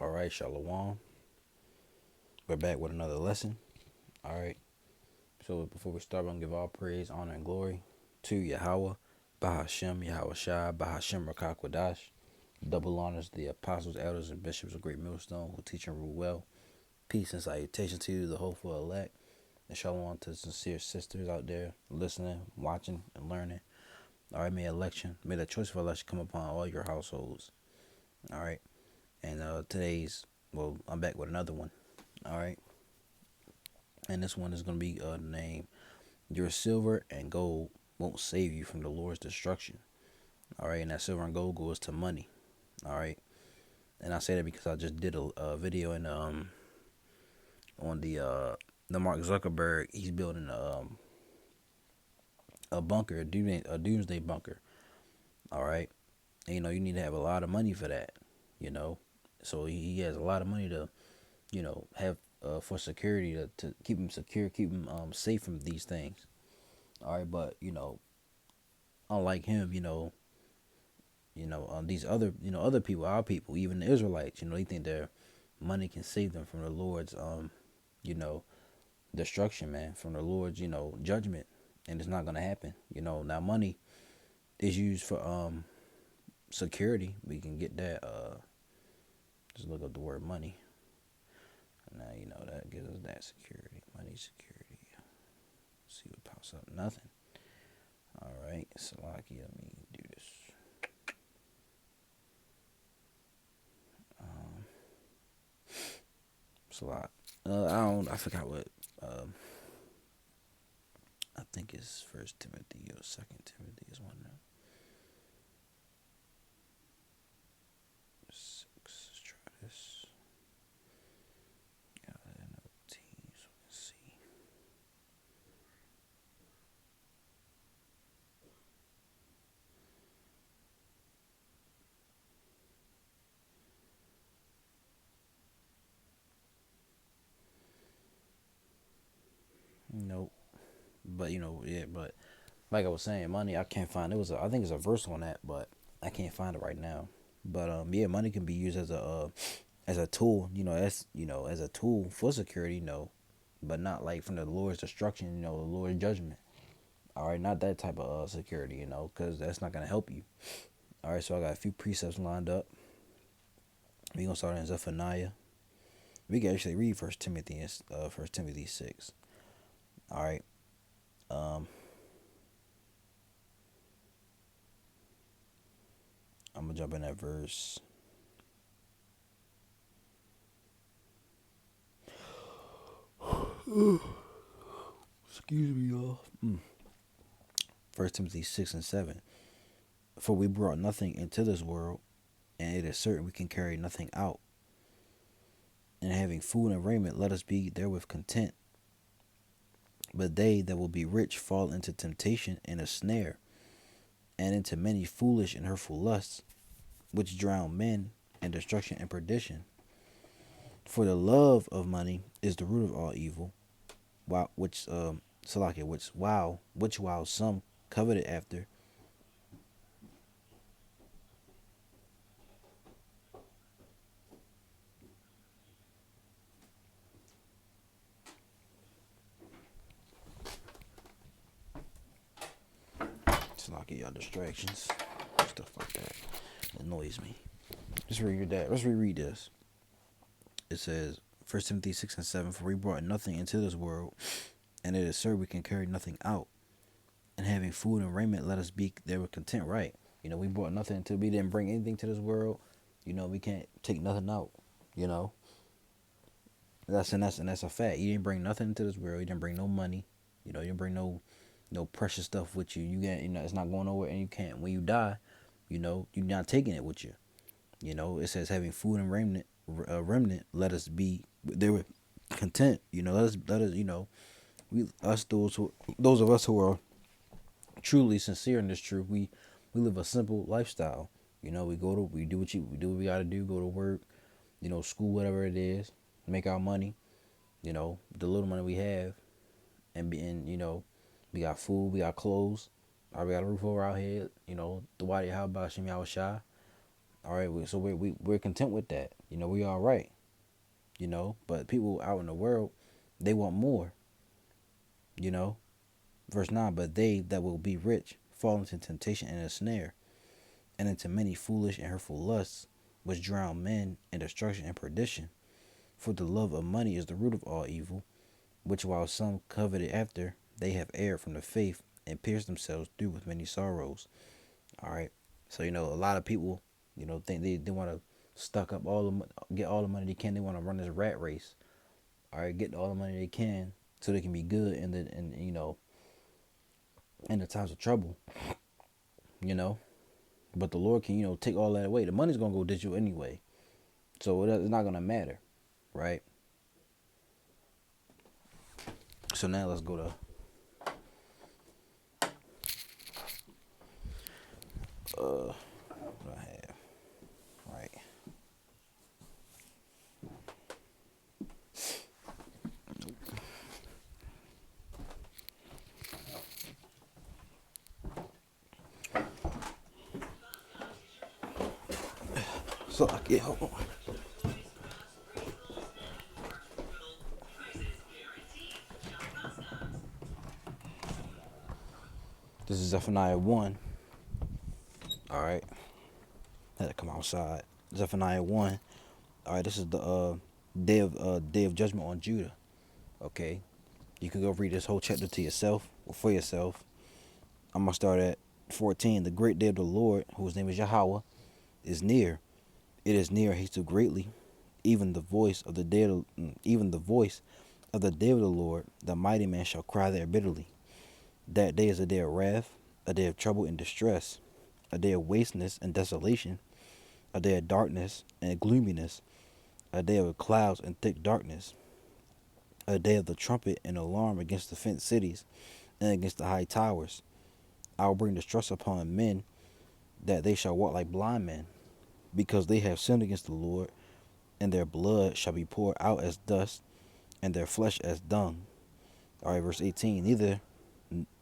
All right, Shalom. We're back with another lesson. All right. So before we start, I'm gonna give all praise, honor, and glory to Yahweh, Bahashem, Yahweh Shai, Bahashem Rakakwadash. Double honors to the apostles, elders, and bishops of Great Millstone who teach and rule well. Peace and salutation to you, the hopeful elect. And shalom to sincere sisters out there listening, watching, and learning. All right, may the choice of election come upon all your households. All right. And I'm back with another one. All right. And this one is going to be named Your Silver and Gold Won't Save You from the Lord's Destruction. All right. And that silver and gold goes to money. All right. And I say that because I just did a video on the Mark Zuckerberg. He's building a bunker, a doomsday bunker. All right. And, you need to have a lot of money for that. You know. So he has a lot of money to, have for security to keep him secure, keep him safe from these things. All right, but unlike him, these other people, our people, even the Israelites, they think their money can save them from the Lord's, you know, destruction, man, from the Lord's, judgment, and it's not gonna happen. Now money is used for security. We can get that. Just look up the word money. Now that gives us that security, money security. Let's see what pops up. Nothing. All right, Salaki, let me do this. It's a lot. I forgot what. I think it's First Timothy or Second Timothy is one of them. 6. Let's try this. Yeah, NLT, so we can see. Nope. But yeah. But like I was saying, money I can't find. I think it's a verse on that, but I can't find it right now. But yeah, money can be used as a tool. As a tool for security. But not like from the Lord's destruction. The Lord's judgment. All right, not that type of security. Because that's not gonna help you. All right, so I got a few precepts lined up. We gonna start in Zephaniah. We can actually read First Timothy 6. All right. I'm gonna jump in that verse. Excuse me, y'all. First Timothy 6 and 7. For we brought nothing into this world, and it is certain we can carry nothing out. And having food and raiment, let us be therewith content. But they that will be rich fall into temptation and a snare, and into many foolish and hurtful lusts, which drown men in destruction and perdition. For the love of money is the root of all evil, while some coveted after. Salaki, y'all distractions, stuff like that. It annoys me. Let's reread that. Let's reread this. It says, First Timothy 6 and 7. For we brought nothing into this world, and it is certain we can carry nothing out. And having food and raiment, let us be therewith content. Right. We brought nothing into. We didn't bring anything to this world. We can't take nothing out. That's a fact. You didn't bring nothing into this world. You didn't bring no money. You didn't bring no precious stuff with you. You can't. It's not going nowhere, and you can't. When you die, you're not taking it with you. It says having food and remnant. Let us be there content. Let us. Those of us who are truly sincere in this truth, we live a simple lifestyle. We do what we gotta do. Go to work. School, whatever it is. Make our money. The little money we have, and we got food, we got clothes, we got a roof over our head. The Wadi How Bashim Yahweh Shai. All right, so we're content with that. We all right. But people out in the world, they want more. You know, verse 9. But they that will be rich fall into temptation and a snare, and into many foolish and hurtful lusts, which drown men in destruction and perdition. For the love of money is the root of all evil, which while some coveted after, they have erred from the faith and pierced themselves through with many sorrows. All right. So a lot of people, think they want to stock up get all the money they can. They want to run this rat race. All right, get all the money they can so they can be good in the times of trouble. You know, but the Lord can take all that away. The money's gonna go digital anyway, so it's not gonna matter, right? So now let's go to what I have, right? So I get hold on. This is Zephaniah 1. All right, had to come outside. Zephaniah 1. All right, this is the day of judgment on Judah. Okay, you can go read this whole chapter to yourself or for yourself. I'm gonna start at 14. The great day of the Lord, whose name is Yahweh, is near. It is near, haste too greatly. Even the voice of the day of the Lord, the mighty man shall cry there bitterly. That day is a day of wrath, a day of trouble and distress, a day of wasteness and desolation, a day of darkness and gloominess, a day of clouds and thick darkness, a day of the trumpet and alarm against the fenced cities and against the high towers. I will bring distress upon men, that they shall walk like blind men, because they have sinned against the Lord, and their blood shall be poured out as dust, and their flesh as dung. All right, verse 18.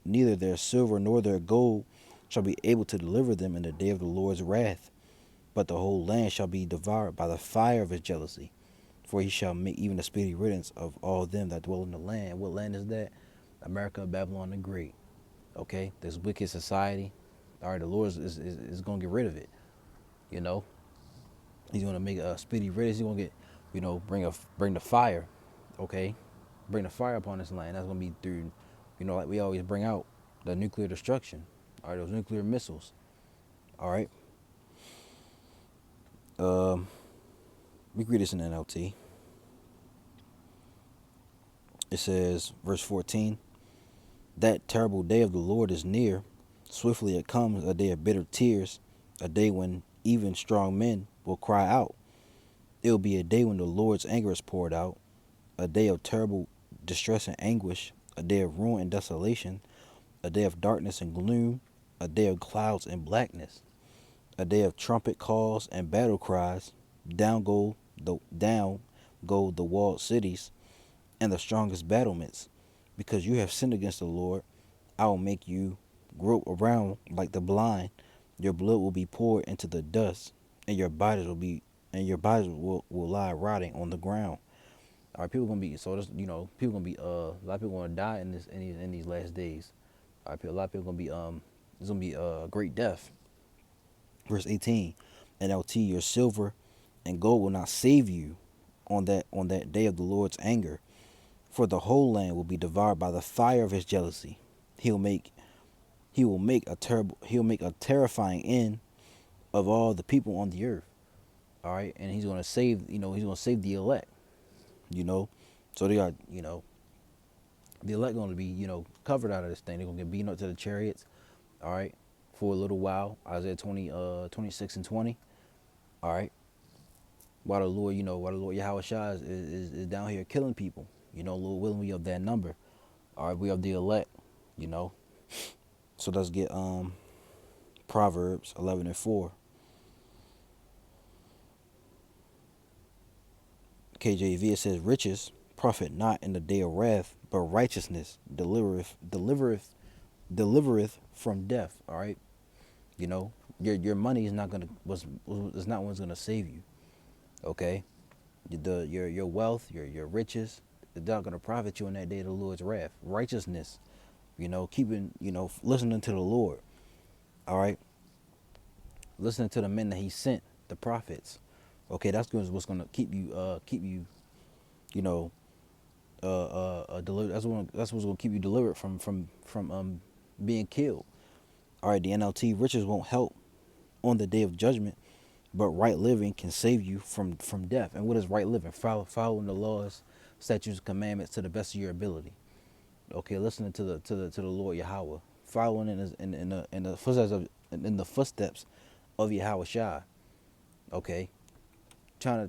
Neither their silver nor their gold shall be able to deliver them in the day of the Lord's wrath, but the whole land shall be devoured by the fire of his jealousy. For he shall make even a speedy riddance of all them that dwell in the land. What land is that? America, Babylon the Great. Okay, this wicked society. All right, the Lord is going to get rid of it. You know, he's going to make a speedy riddance. He's going to get, bring the fire. Okay, bring the fire upon this land. That's going to be through, like we always bring out, the nuclear destruction. All right, those nuclear missiles. All right. We read this in NLT. It says, verse 14, that terrible day of the Lord is near. Swiftly it comes, a day of bitter tears, a day when even strong men will cry out. It will be a day when the Lord's anger is poured out, a day of terrible distress and anguish, a day of ruin and desolation, a day of darkness and gloom, a day of clouds and blackness, a day of trumpet calls and battle cries. Down go the walled cities and the strongest battlements, because you have sinned against the Lord. I will make you grope around like the blind. Your blood will be poured into the dust, and your bodies will lie rotting on the ground. All right, people gonna be people gonna be a lot of people gonna die in these last days. All right, a lot of people gonna be there's gonna be a great death. Verse 18, NLT, your silver and gold will not save you on that day of the Lord's anger, for the whole land will be devoured by the fire of his jealousy. He will make a terrifying end of all the people on the earth. All right, and he's gonna save the elect. So they got the elect gonna be covered out of this thing. They're gonna get beaten up to the chariots. All right, for a little while. Isaiah 26 and 20. All right. While the Lord Yahweh Shai is down here killing people. Lord willing, we of that number. All right, we of the elect. So let's get Proverbs 11 and 4. KJV, it says, riches profit not in the day of wrath, but righteousness delivereth from death. All right, Your money is not gonna is not what's gonna save you. Okay, your wealth, your riches, they're not gonna profit you in that day of the Lord's wrath. Righteousness, keeping, listening to the Lord. All right, listening to the men that He sent, the prophets. Okay, that's what's gonna keep you, you know, delivered. That's what's gonna keep you delivered from being killed. All right, the NLT, riches won't help on the day of judgment, but right living can save you from death. And what is right living? Following the laws, statutes, commandments to the best of your ability. Okay, listening to the Lord Yahweh, following in the footsteps of Yahweh Shai. Okay, trying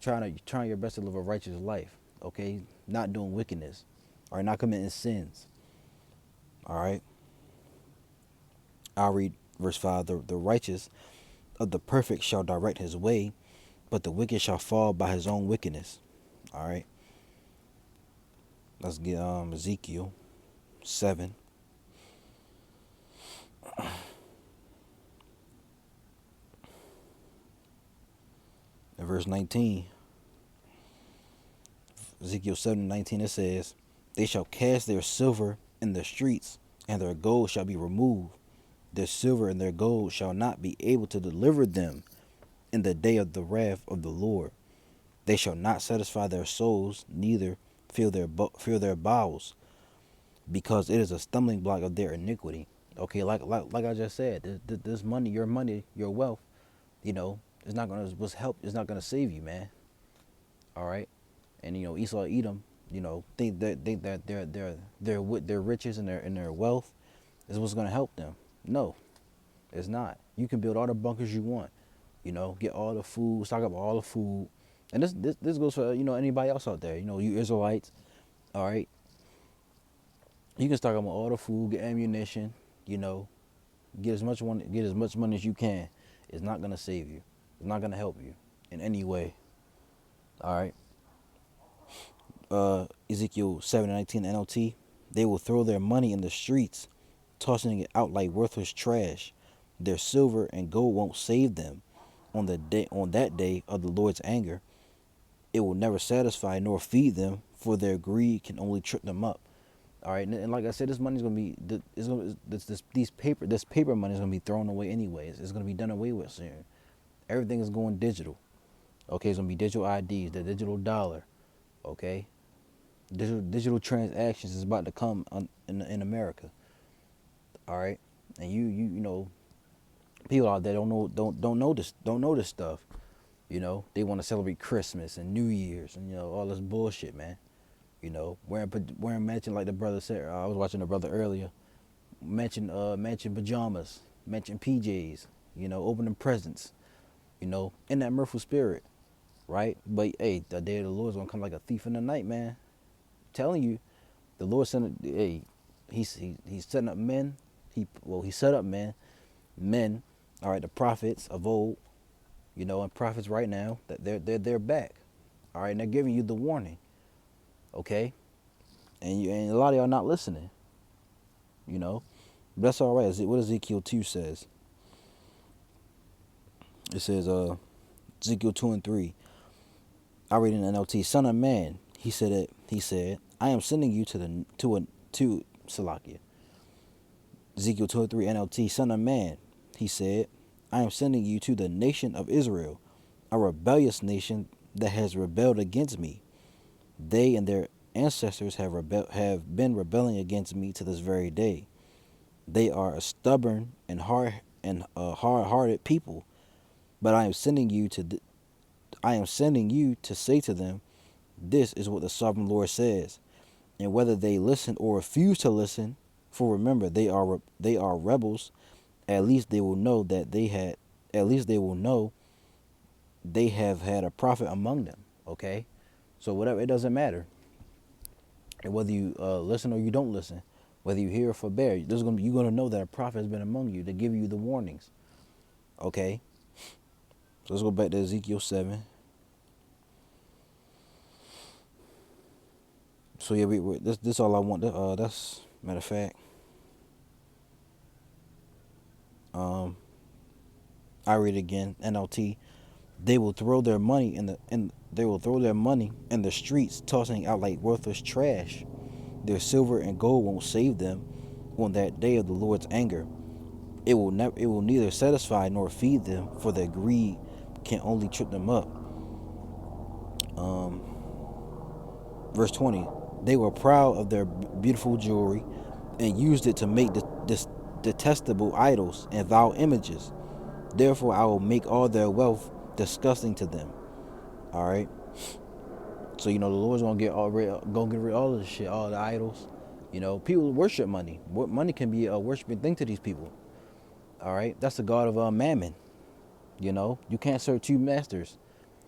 your best to live a righteous life. Okay, not doing wickedness, or not committing sins. All right, I'll read verse 5. The righteous of the perfect shall direct his way, but the wicked shall fall by his own wickedness. All right, let's get Ezekiel 7. In verse 19, Ezekiel 7:19, it says, "They shall cast their silver in the streets, and their gold shall be removed. Their silver and their gold shall not be able to deliver them in the day of the wrath of the Lord. They shall not satisfy their souls, neither fill their bowels, because it is a stumbling block of their iniquity." Okay, like I just said, this money, your wealth, it's not gonna was help. It's not gonna save you, man. All right, and Esau, Edom, think that their riches and their wealth is what's gonna help them. No, it's not. You can build all the bunkers you want. Get all the food, stock up all the food, and this goes for anybody else out there. You Israelites, all right. You can stock up on all the food, get ammunition. You know, get as much money as you can. It's not gonna save you. It's not gonna help you in any way. All right. Ezekiel 7:19 NLT. They will throw their money in the streets, tossing it out like worthless trash. Their silver and gold won't save them on that day of the Lord's anger. It will never satisfy nor feed them, for their greed can only trip them up. All right, and like I said, this money's gonna be this paper money is gonna be thrown away anyways. It's gonna be done away with soon. Everything is going digital. Okay, it's gonna be digital IDs, the digital dollar. Okay, digital transactions is about to come in America. All right, and people out there don't know this stuff. They want to celebrate Christmas and New Year's and all this bullshit, man. Wearing matching, like the brother said. I was watching the brother earlier. Matching pajamas, matching PJs. Opening presents. In that mirthful spirit, right? But hey, the day of the Lord is gonna come like a thief in the night, man. I'm telling you, the Lord sent. Hey, he's setting up men. He set up men. All right, the prophets of old. And prophets right now that they're back. All right, and they're giving you the warning. Okay, and a lot of y'all not listening. But that's all right. What Ezekiel 2 says. It says Ezekiel 2 and 3. I read in NLT. Son of man, he said, I am sending you to Salakia. Ezekiel 2 and 3 NLT. Son of man, he said, I am sending you to the nation of Israel, a rebellious nation that has rebelled against me. They and their ancestors have been rebelling against me to this very day. They are a stubborn and hard-hearted people, but I am sending you to say to them, this is what the sovereign Lord says. And whether they listen or refuse to listen, for remember they are rebels, at least they will know they have had a prophet among them. Okay, so whatever, it doesn't matter. And whether you listen or you don't listen, whether you hear or forbear, you're gonna know that a prophet has been among you to give you the warnings. Okay, so let's go back to Ezekiel 7. So yeah, this all I want. That's matter of fact. I read again, NLT. They will throw their money in the streets, tossing out like worthless trash. Their silver and gold won't save them on that day of the Lord's anger. It will neither satisfy nor feed them, for their greed can only trip them up. Um, verse 20. They were proud of their beautiful jewelry and used it to make detestable idols and vile images. Therefore, I will make all their wealth disgusting to them. All right. So the Lord's gonna get rid of all of this shit, all the idols. People worship money. Money can be a worshiping thing to these people. All right, that's the god of mammon. You can't serve two masters.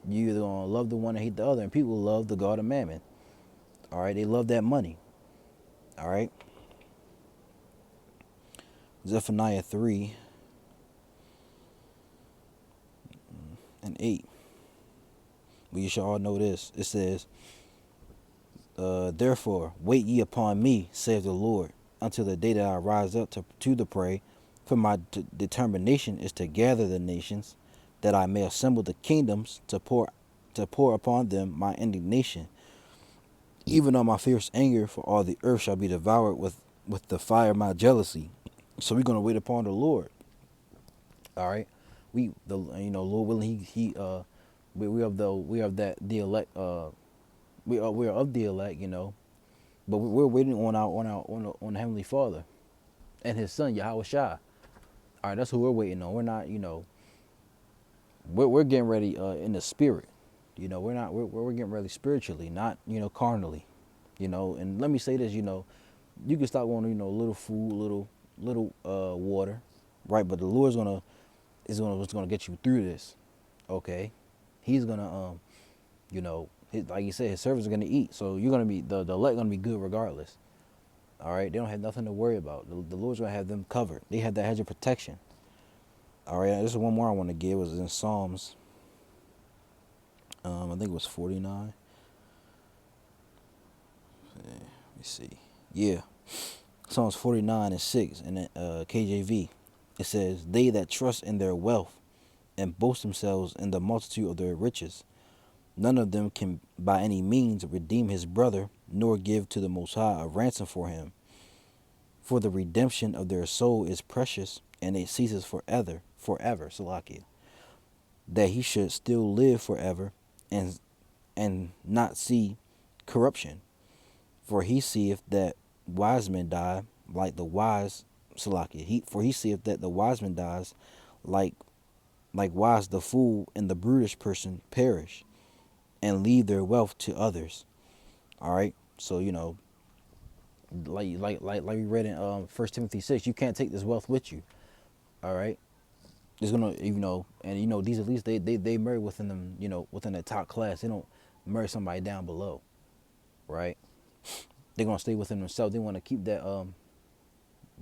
You either gonna love the one and hate the other, and people love the god of mammon. All right, they love that money. All right. Zephaniah 3:8. But you should all know this. It says, therefore, wait ye upon me, saith the Lord, until the day that I rise up to the prey. For my determination is to gather the nations, that I may assemble the kingdoms to pour upon them my indignation. Even on my fierce anger, for all the earth shall be devoured with the fire of my jealousy. So we're gonna wait upon the Lord. All right, Lord willing, we of the elect. We are of the elect, but we're waiting on the Heavenly Father and His Son Yahweh Shai. All right, that's who we're waiting on. We're not, we're getting ready in the spirit. We're getting ready spiritually, not carnally. And let me say this, you can stop going, little food, little water, right? But the Lord's what's gonna get you through this, okay? He's gonna like you said, His servants are gonna eat, so you're gonna be the elect gonna be good regardless. All right, they don't have nothing to worry about. The Lord's gonna have them covered. They have that hedge of protection. All right, this is one more I want to give. It was in Psalms. I think it was 49. Let me see. Yeah, Psalms 49:6 in the KJV. It says, "They that trust in their wealth and boast themselves in the multitude of their riches, none of them can by any means redeem his brother, nor give to the Most High a ransom for him. For the redemption of their soul is precious, and it ceases forever, Salakia, that he should still live forever, and not see corruption. For he seeth that wise men die like the wise, Salakia. For he seeth that the wise man dies likewise the fool and the brutish person perish, and leave their wealth to others." All right, so like we read in 1 Timothy 6, you can't take this wealth with you. All right, it's gonna and these elites they marry within them, within the top class. They don't marry somebody down below, right? They're gonna stay within themselves. They want to keep that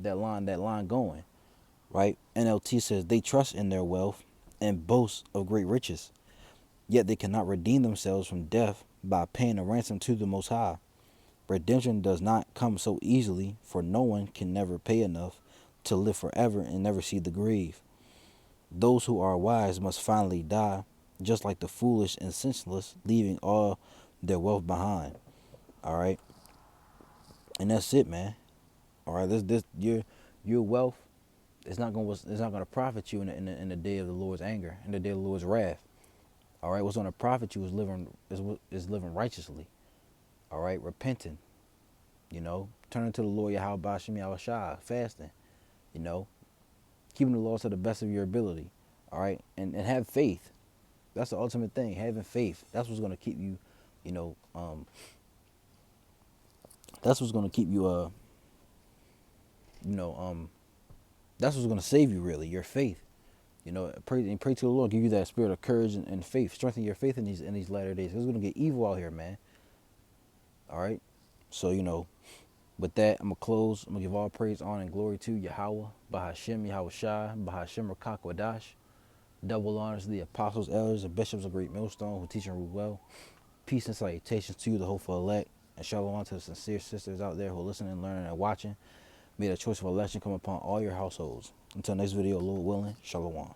line going, right? NLT says they trust in their wealth and boast of great riches, yet they cannot redeem themselves from death by paying a ransom to the Most High. Redemption does not come so easily, for no one can never pay enough to live forever and never see the grave. Those who are wise must finally die, just like the foolish and senseless, leaving all their wealth behind. All right, and that's it, man. All right, this your wealth is not gonna profit you in the day of the Lord's anger, in the day of the Lord's wrath. All right, what's gonna profit you is living righteously. All right, repenting. Turning to the Lord Yahweh Bashim Yahweh Shai, fasting. Keeping the laws to the best of your ability. All right, and have faith. That's the ultimate thing. Having faith. That's what's gonna keep you. That's what's gonna keep you. That's what's gonna save you. Really, your faith. Pray to the Lord. Give you that spirit of courage and faith. Strengthen your faith in these latter days. It's gonna get evil out here, man. All right, so with that, I'm gonna close. I'm gonna give all praise, honor, and glory to Yahweh, Bahashem, Yahweh Shai, Bahashem Rakak Wadash. Double honors to the apostles, elders, and bishops of Great Millstone who teach and rule well. Peace and salutations to you, the hopeful elect, and shalom to the sincere sisters out there who are listening, learning, and watching. May the choice of election come upon all your households. Until next video, Lord willing, shalom.